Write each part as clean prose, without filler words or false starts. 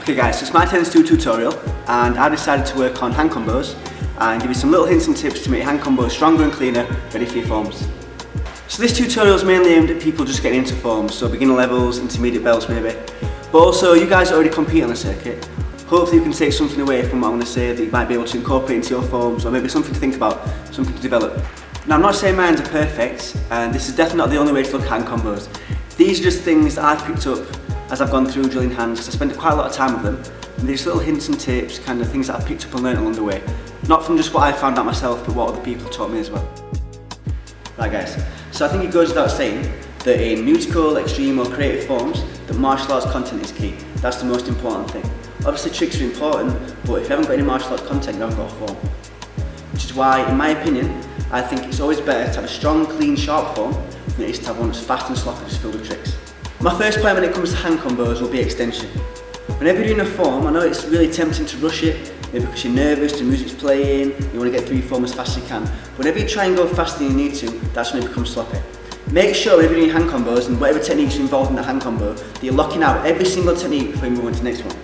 Okay guys, so it's my turn to do a tutorial and I decided to work on hand combos and give you some little hints and tips to make hand combos stronger and cleaner, ready for your forms. So this tutorial is mainly aimed at people just getting into forms, so beginner levels, intermediate belts maybe. But also you guys already compete on the circuit. Hopefully you can take something away from what I'm going to say that you might be able to incorporate into your forms, or maybe something to think about, something to develop. Now I'm not saying my hands are perfect, and this is definitely not the only way to look at hand combos. These are just things that I've picked up as I've gone through drilling hands, because I spend quite a lot of time with them. And these little hints and tips, kind of things that I've picked up and learned along the way. Not from just what I found out myself, but what other people taught me as well. Right guys, so I think it goes without saying that in musical, extreme or creative forms, that martial arts content is key. That's the most important thing. Obviously tricks are important, but if you haven't got any martial arts content, you haven't got a form. Which is why, in my opinion, I think it's always better to have a strong, clean, sharp form than it is to have one that's fast and sloppy, just filled with tricks. My first point when it comes to hand combos will be extension. Whenever you're doing a form, I know it's really tempting to rush it, maybe because you're nervous, the music's playing, you want to get through your form as fast as you can. But whenever you try and go faster than you need to, that's when it becomes sloppy. Make sure whenever you're doing hand combos and whatever techniques are involved in the hand combo, that you're locking out every single technique before you move on to the next one.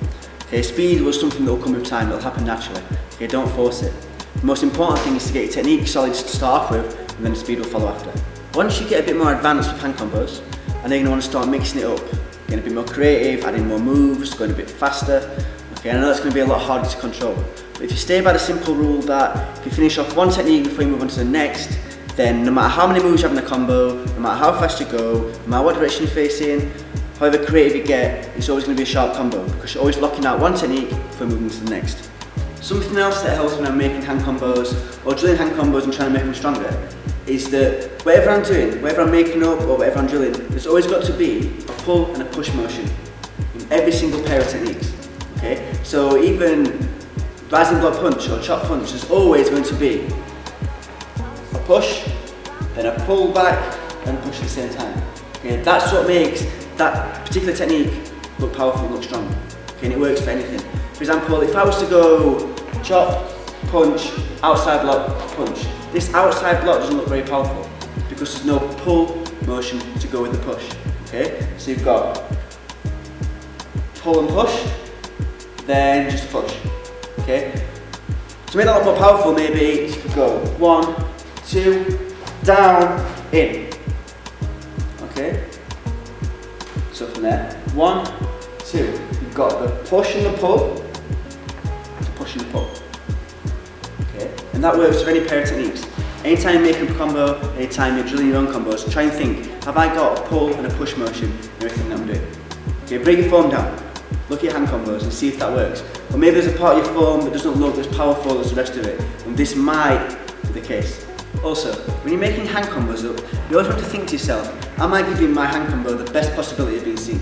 Okay, speed was something that will come with time, it'll happen naturally. Okay, don't force it. The most important thing is to get your technique solid to start off with, and then the speed will follow after. Once you get a bit more advanced with hand combos, and then you're going to want to start mixing it up, getting a bit more creative, adding more moves, going a bit faster. Okay, I know it's going to be a lot harder to control, but if you stay by the simple rule that if you finish off one technique before you move on to the next, then no matter how many moves you have in the combo, no matter how fast you go, no matter what direction you're facing, however creative you get, it's always going to be a sharp combo because you're always locking out one technique before moving to the next. Something else that helps when I'm making hand combos or drilling hand combos and trying to make them stronger is that whatever I'm doing, whatever I'm making up or whatever I'm drilling, there's always got to be a pull and a push motion in every single pair of techniques. Okay? So even rising block punch or chop punch, there's always going to be a push, then a pull back and a push at the same time. Okay? That's what makes that particular technique look powerful and look strong. Okay? And it works for anything. For example, if I was to go chop, punch, outside block, punch, this outside block doesn't look very powerful because there's no pull motion to go with the push. Okay? So you've got pull and push, then just push. Okay? To make that look more powerful, maybe you could go 1, 2, down, in. Okay? So from there, 1, 2, you've got the push and the pull, to push and the pull. Okay? And that works for any pair of techniques. Anytime you're making a combo, anytime you're drilling your own combos, try and think, have I got a pull and a push motion in everything that I'm doing? Okay, break your form down, look at your hand combos and see if that works. Or maybe there's a part of your form that doesn't look as powerful as the rest of it, and this might be the case. Also, when you're making hand combos up, you always want to think to yourself, am I giving my hand combo the best possibility of being seen?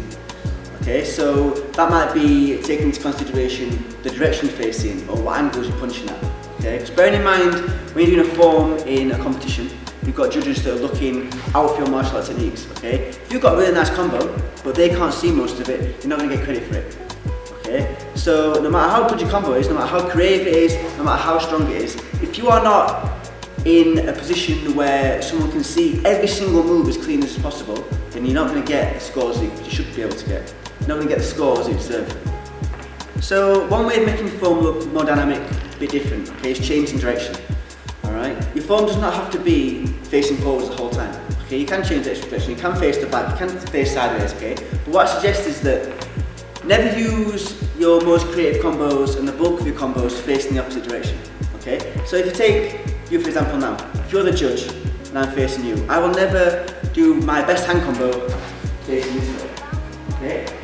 Okay, so that might be taking into consideration the direction you're facing or what angles you're punching at. Okay, because bearing in mind, when you're doing a form in a competition, you've got judges that are looking out for your martial art techniques. Okay, if you've got a really nice combo, but they can't see most of it, you're not going to get credit for it. Okay, so no matter how good your combo is, no matter how creative it is, no matter how strong it is, if you are not in a position where someone can see every single move as clean as possible, then you're not going to get the scores that you should be able to get. You're not going to get the scores that you deserve. So one way of making your form look more dynamic, a bit different, okay, is changing direction. Alright? Your form does not have to be facing forwards the whole time. Okay, you can change direction, you can face the back, you can face sideways, okay? But what I suggest is that never use your most creative combos and the bulk of your combos facing the opposite direction. Okay? So if you take you for example now, if you're the judge and I'm facing you, I will never do my best hand combo facing this way. Okay?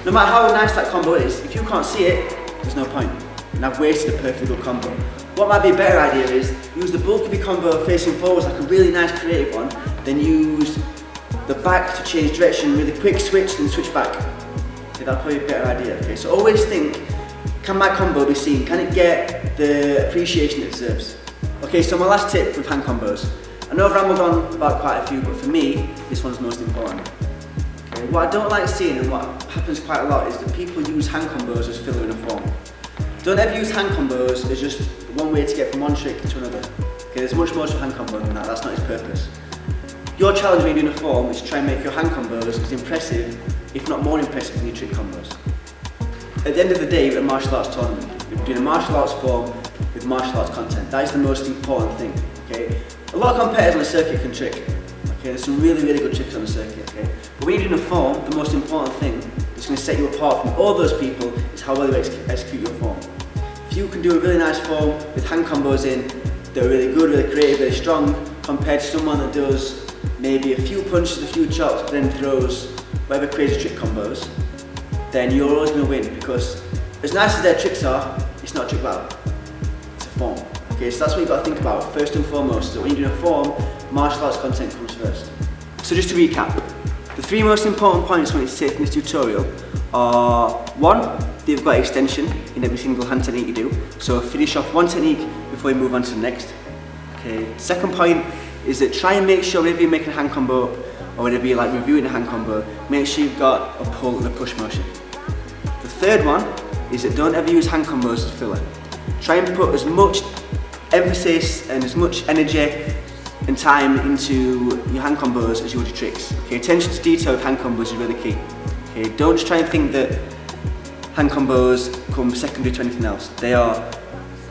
No matter how nice that combo is, if you can't see it, there's no point. And I've wasted a perfectly good combo. What might be a better idea is use the bulk of your combo facing forwards like a really nice creative one, then use the back to change direction, really quick switch, then switch back. Okay, that's probably a better idea. Okay, so always think, can my combo be seen? Can it get the appreciation it deserves? Okay, so my last tip with hand combos. I know I've rambled on about quite a few, but for me, this one's most important. Okay, what I don't like seeing and what happens quite a lot is that people use hand combos as filler in a form. Don't ever use hand combos as just one way to get from one trick to another. Okay, there's much more to a hand combo than that, that's not its purpose. Your challenge when you're doing a form is to try and make your hand combos as impressive, if not more impressive than your trick combos. at the end of the day, we're at a martial arts tournament. We're doing a martial arts form with martial arts content. That is the most important thing. Okay? A lot of competitors on the circuit can trick. Okay? There's some really, really good tricks on the circuit. Okay? But when you're doing a form, the most important thing that's going to set you apart from all those people is how well you execute your form. If you can do a really nice form with hand combos in, they're really good, really creative, really strong, compared to someone that does maybe a few punches, a few chops, but then throws whatever crazy trick combos, then you're always going to win, because as nice as their tricks are, it's not a trick battle, it's a form. Okay, so that's what you've got to think about first and foremost. So when you're doing a form, martial arts content comes first. So just to recap, the 3 most important points when it's taking this tutorial are: 1, they've got extension in every single hand technique you do, so finish off one technique before you move on to the next. Okay. Second point is that try and make sure whenever you're making a hand combo or whenever you're like reviewing a hand combo, make sure you've got a pull and a push motion. The third one is that don't ever use hand combos as filler. Try and put as much emphasis and as much energy and time into your hand combos as you would your tricks. Okay, attention to detail with hand combos is really key. Okay, don't just try and think that hand combos come secondary to anything else. They are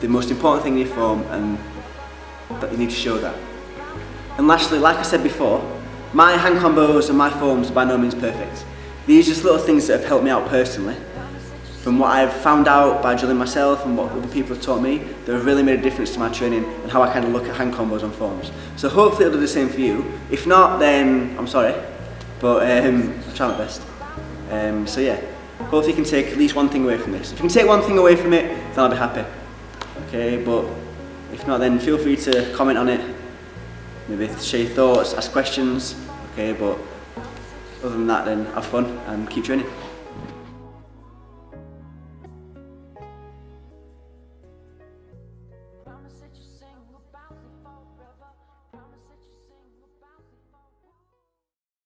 the most important thing in your form, and that you need to show that. And lastly, like I said before, my hand combos and my forms are by no means perfect. These are just little things that have helped me out personally. From what I've found out by drilling myself and what other people have taught me, that have really made a difference to my training and how I kind of look at hand combos and forms. So hopefully it'll do the same for you. If not, then I'm sorry, but I'll try my best. So yeah, hopefully you can take at least one thing away from this. If you can take one thing away from it, then I'll be happy. Okay, but if not, then feel free to comment on it, maybe share your thoughts, ask questions. Okay, but other than that, then have fun and keep training.